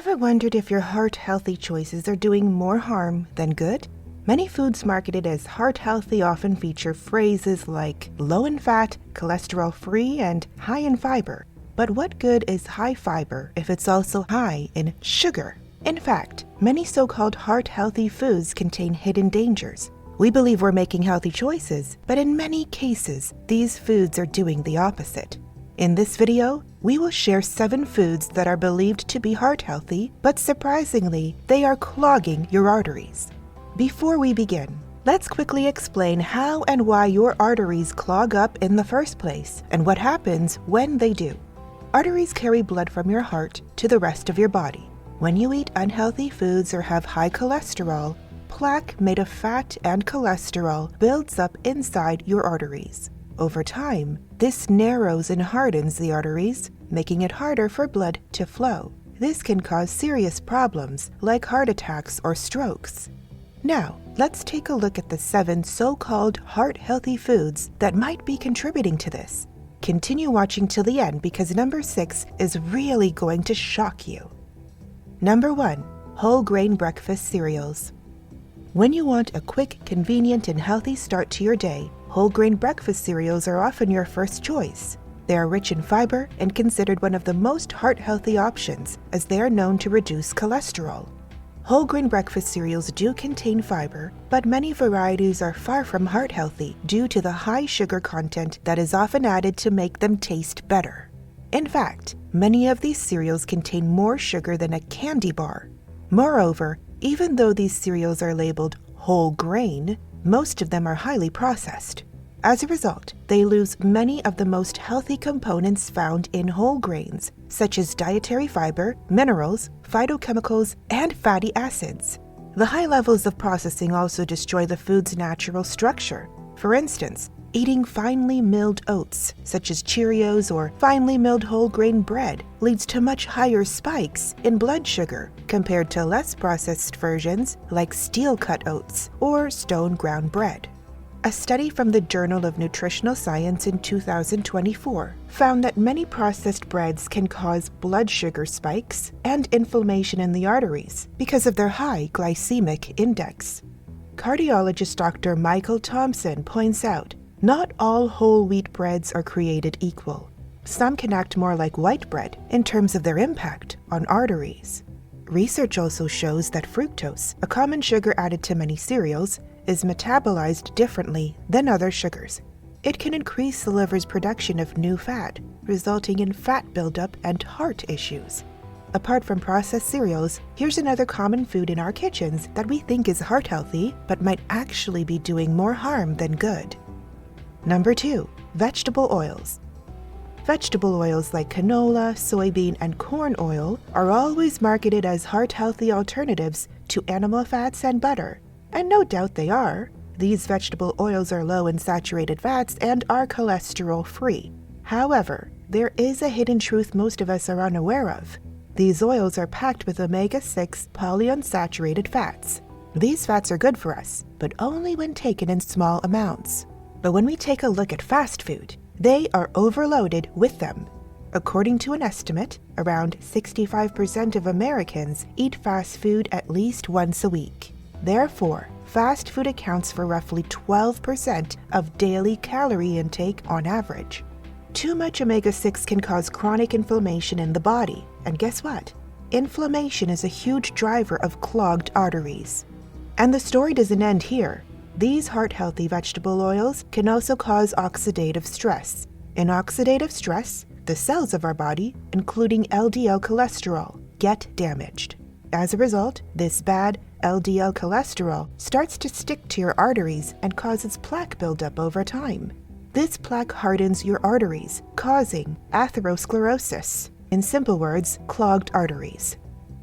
Ever wondered if your heart-healthy choices are doing more harm than good? Many foods marketed as heart-healthy often feature phrases like low in fat, cholesterol-free, and high in fiber. But what good is high fiber if it's also high in sugar? In fact, many so-called heart-healthy foods contain hidden dangers. We believe we're making healthy choices, but in many cases, these foods are doing the opposite. In this video, we will share 7 foods that are believed to be heart-healthy, but surprisingly, they are clogging your arteries. Before we begin, let's quickly explain how and why your arteries clog up in the first place and what happens when they do. Arteries carry blood from your heart to the rest of your body. When you eat unhealthy foods or have high cholesterol, plaque made of fat and cholesterol builds up inside your arteries. Over time, this narrows and hardens the arteries, making it harder for blood to flow. This can cause serious problems like heart attacks or strokes. Now, let's take a look at the 7 so-called heart-healthy foods that might be contributing to this. Continue watching till the end because number 6 is really going to shock you. Number 1. Whole grain breakfast cereals. When you want a quick, convenient, and healthy start to your day, whole grain breakfast cereals are often your first choice. They are rich in fiber and considered one of the most heart-healthy options as they are known to reduce cholesterol. Whole grain breakfast cereals do contain fiber, but many varieties are far from heart-healthy due to the high sugar content that is often added to make them taste better. In fact, many of these cereals contain more sugar than a candy bar. Moreover, even though these cereals are labeled whole grain, most of them are highly processed. As a result, they lose many of the most healthy components found in whole grains, such as dietary fiber, minerals, phytochemicals, and fatty acids. The high levels of processing also destroy the food's natural structure. For instance, eating finely milled oats, such as Cheerios or finely milled whole grain bread, leads to much higher spikes in blood sugar compared to less processed versions like steel-cut oats or stone ground bread. A study from the Journal of Nutritional Science in 2024 found that many processed breads can cause blood sugar spikes and inflammation in the arteries because of their high glycemic index. Cardiologist Dr. Michael Thompson points out, not all whole wheat breads are created equal. Some can act more like white bread in terms of their impact on arteries. Research also shows that fructose, a common sugar added to many cereals, is metabolized differently than other sugars. It can increase the liver's production of new fat, resulting in fat buildup and heart issues. Apart from processed cereals, here's another common food in our kitchens that we think is heart-healthy but might actually be doing more harm than good. Number 2. Vegetable oils. Vegetable oils like canola, soybean, and corn oil are always marketed as heart-healthy alternatives to animal fats and butter. And no doubt they are. These vegetable oils are low in saturated fats and are cholesterol-free. However, there is a hidden truth most of us are unaware of. These oils are packed with omega-6 polyunsaturated fats. These fats are good for us, but only when taken in small amounts. But when we take a look at fast food, they are overloaded with them. According to an estimate, around 65% of Americans eat fast food at least once a week. Therefore, fast food accounts for roughly 12% of daily calorie intake on average. Too much omega-6 can cause chronic inflammation in the body, and guess what? Inflammation is a huge driver of clogged arteries. And the story doesn't end here. These heart-healthy vegetable oils can also cause oxidative stress. In oxidative stress, the cells of our body, including LDL cholesterol, get damaged. As a result, this bad LDL cholesterol starts to stick to your arteries and causes plaque buildup over time. This plaque hardens your arteries, causing atherosclerosis. In simple words, clogged arteries.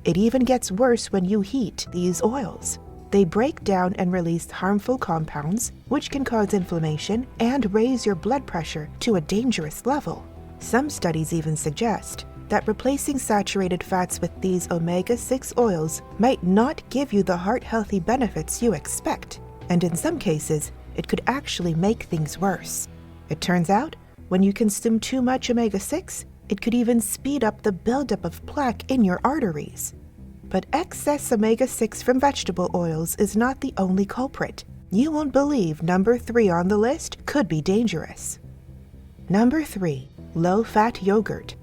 It even gets worse when you heat these oils. They break down and release harmful compounds, which can cause inflammation and raise your blood pressure to a dangerous level. Some studies even suggest that replacing saturated fats with these omega-6 oils might not give you the heart-healthy benefits you expect, and in some cases, it could actually make things worse. It turns out, when you consume too much omega-6, it could even speed up the buildup of plaque in your arteries. But excess omega-6 from vegetable oils is not the only culprit. You won't believe number 3 on the list could be dangerous. Number 3, low-fat yogurt.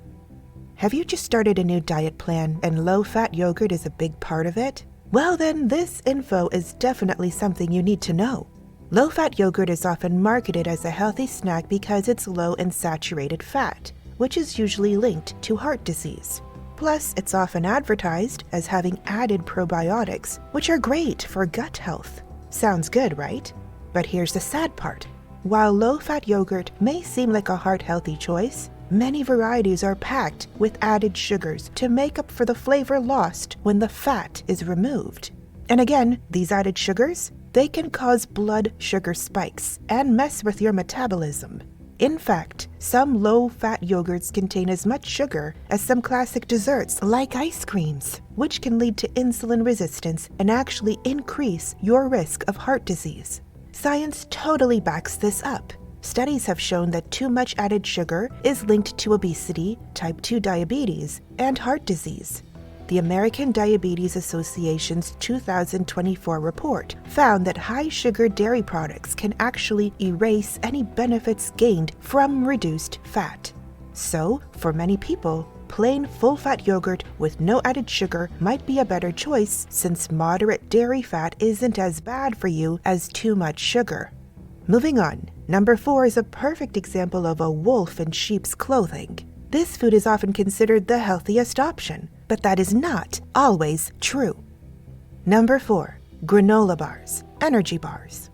Have you just started a new diet plan and low-fat yogurt is a big part of it? Well then, this info is definitely something you need to know. Low-fat yogurt is often marketed as a healthy snack because it's low in saturated fat, which is usually linked to heart disease. Plus, it's often advertised as having added probiotics, which are great for gut health. Sounds good, right? But here's the sad part. While low-fat yogurt may seem like a heart-healthy choice, many varieties are packed with added sugars to make up for the flavor lost when the fat is removed. And again, these added sugars, they can cause blood sugar spikes and mess with your metabolism. In fact, some low-fat yogurts contain as much sugar as some classic desserts like ice creams, which can lead to insulin resistance and actually increase your risk of heart disease. Science totally backs this up. Studies have shown that too much added sugar is linked to obesity, type 2 diabetes, and heart disease. The American Diabetes Association's 2024 report found that high-sugar dairy products can actually erase any benefits gained from reduced fat. So, for many people, plain full-fat yogurt with no added sugar might be a better choice since moderate dairy fat isn't as bad for you as too much sugar. Moving on, number 4 is a perfect example of a wolf in sheep's clothing. This food is often considered the healthiest option, but that is not always true. Number 4, granola bars, energy bars.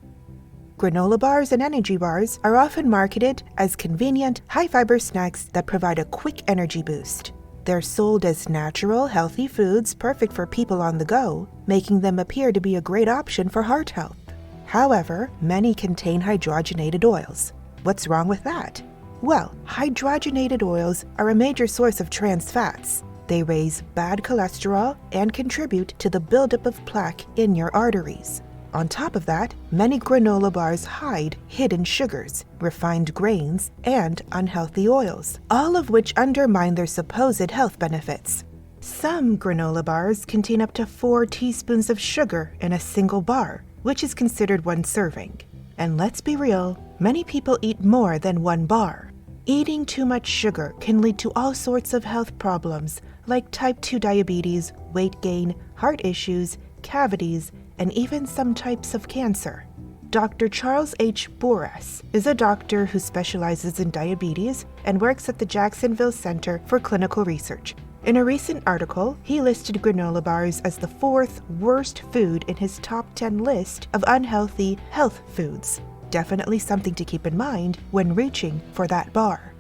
Granola bars and energy bars are often marketed as convenient, high-fiber snacks that provide a quick energy boost. They're sold as natural, healthy foods perfect for people on the go, making them appear to be a great option for heart health. However, many contain hydrogenated oils. What's wrong with that? Well, hydrogenated oils are a major source of trans fats. They raise bad cholesterol and contribute to the buildup of plaque in your arteries. On top of that, many granola bars hide hidden sugars, refined grains, and unhealthy oils, all of which undermine their supposed health benefits. Some granola bars contain up to 4 teaspoons of sugar in a single bar, which is considered one serving. And let's be real, many people eat more than one bar. Eating too much sugar can lead to all sorts of health problems like type 2 diabetes, weight gain, heart issues, cavities, and even some types of cancer. Dr. Charles H. Boras is a doctor who specializes in diabetes and works at the Jacksonville Center for Clinical Research. In a recent article, he listed granola bars as the 4th worst food in his top 10 list of unhealthy health foods. Definitely something to keep in mind when reaching for that bar.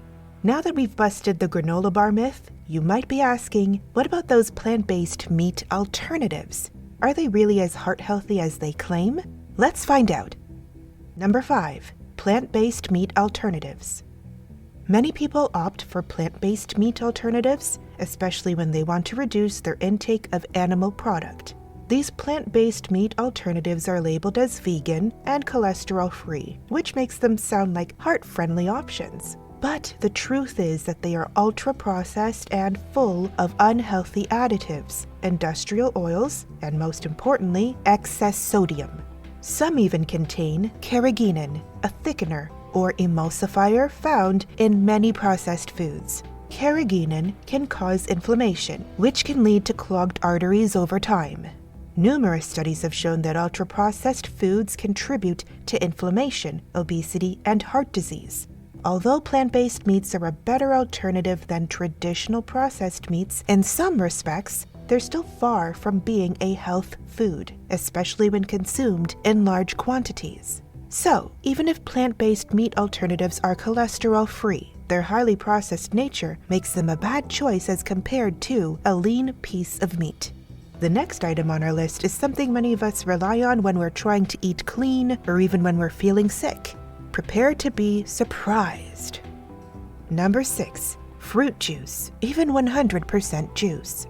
Now that we've busted the granola bar myth, you might be asking, what about those plant-based meat alternatives? Are they really as heart healthy as they claim? Let's find out. Number 5, plant-based meat alternatives. Many people opt for plant-based meat alternatives, especially when they want to reduce their intake of animal product. These plant-based meat alternatives are labeled as vegan and cholesterol-free, which makes them sound like heart-friendly options. But the truth is that they are ultra-processed and full of unhealthy additives, industrial oils, and most importantly, excess sodium. Some even contain carrageenan, a thickener or emulsifier found in many processed foods. Carrageenan can cause inflammation, which can lead to clogged arteries over time. Numerous studies have shown that ultra-processed foods contribute to inflammation, obesity, and heart disease. Although plant-based meats are a better alternative than traditional processed meats in some respects, they're still far from being a health food, especially when consumed in large quantities. So, even if plant-based meat alternatives are cholesterol-free, their highly processed nature makes them a bad choice as compared to a lean piece of meat. The next item on our list is something many of us rely on when we're trying to eat clean or even when we're feeling sick. Prepare to be surprised. Number 6, fruit juice, even 100% juice.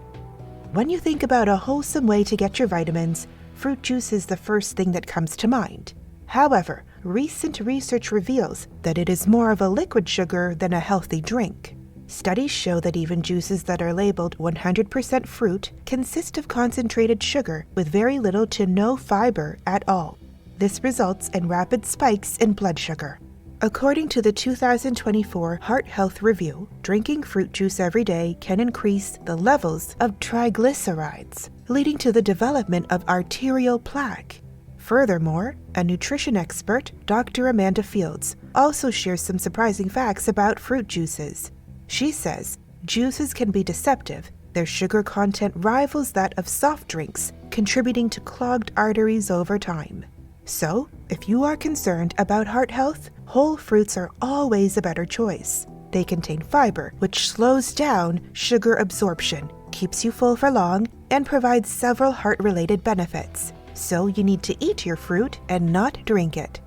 When you think about a wholesome way to get your vitamins, fruit juice is the first thing that comes to mind. However, recent research reveals that it is more of a liquid sugar than a healthy drink. Studies show that even juices that are labeled 100% fruit consist of concentrated sugar with very little to no fiber at all. This results in rapid spikes in blood sugar. According to the 2024 Heart Health Review, drinking fruit juice every day can increase the levels of triglycerides, leading to the development of arterial plaque. Furthermore, a nutrition expert, Dr. Amanda Fields, also shares some surprising facts about fruit juices. She says, juices can be deceptive. Their sugar content rivals that of soft drinks, contributing to clogged arteries over time. So, if you are concerned about heart health, whole fruits are always a better choice. They contain fiber, which slows down sugar absorption, keeps you full for long, and provides several heart-related benefits. So you need to eat your fruit and not drink it.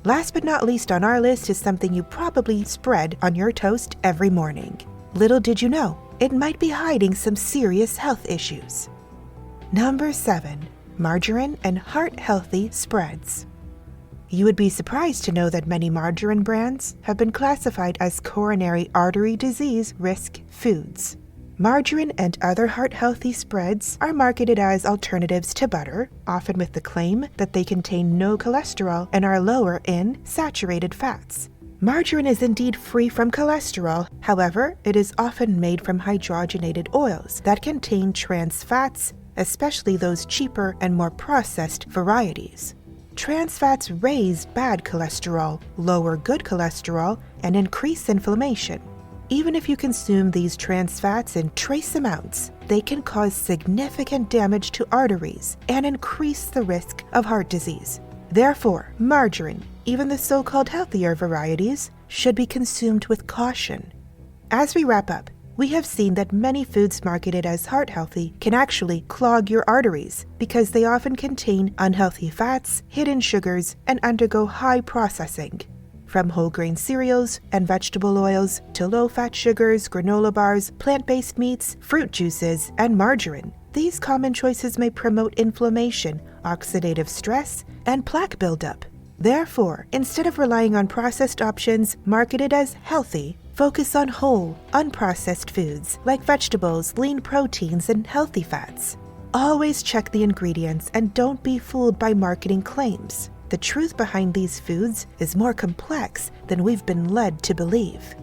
Last but not least on our list is something you probably spread on your toast every morning. Little did you know, it might be hiding some serious health issues. Number 7. Margarine and heart-healthy spreads. You would be surprised to know that many margarine brands have been classified as coronary artery disease risk foods. Margarine and other heart-healthy spreads are marketed as alternatives to butter, often with the claim that they contain no cholesterol and are lower in saturated fats. Margarine is indeed free from cholesterol, however, it is often made from hydrogenated oils that contain trans fats, especially those cheaper and more processed varieties. Trans fats raise bad cholesterol, lower good cholesterol, and increase inflammation. Even if you consume these trans fats in trace amounts, they can cause significant damage to arteries and increase the risk of heart disease. Therefore, margarine, even the so-called healthier varieties, should be consumed with caution. As we wrap up, we have seen that many foods marketed as heart-healthy can actually clog your arteries because they often contain unhealthy fats, hidden sugars, and undergo high processing. From whole grain cereals and vegetable oils to low-fat sugars, granola bars, plant-based meats, fruit juices, and margarine, these common choices may promote inflammation, oxidative stress, and plaque buildup. Therefore, instead of relying on processed options marketed as healthy, focus on whole, unprocessed foods like vegetables, lean proteins, and healthy fats. Always check the ingredients and don't be fooled by marketing claims. The truth behind these foods is more complex than we've been led to believe.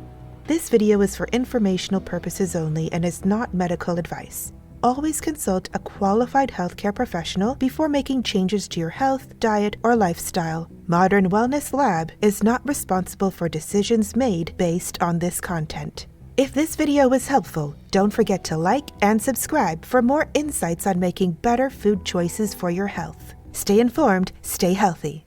This video is for informational purposes only and is not medical advice. Always consult a qualified healthcare professional before making changes to your health, diet, or lifestyle. Modern Wellness Lab is not responsible for decisions made based on this content. If this video was helpful, don't forget to like and subscribe for more insights on making better food choices for your health. Stay informed, stay healthy.